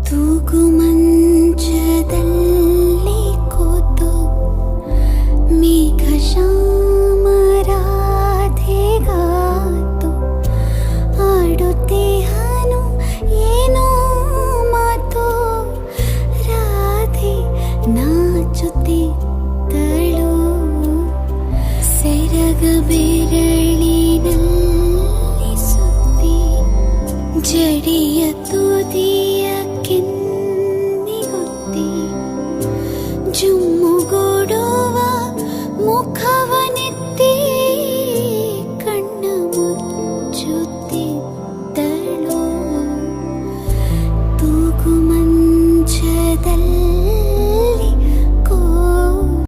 ತೂಗು ಮಂಚದಲ್ಲಿ ಕೂತು ಮೇಘ ಶ್ಯಾಮರಾಧೆಗಾತು ಆಡುತ್ತಿಹನು ಏನೋ ಮಾತು. ರಾಧೆ ನಾಚುತ್ತಿದ್ದಳು ಸೆರಗ ಬೆರಳಿನಲ್ಲಿ ಸುತ್ತಿ ಜಡಿಯ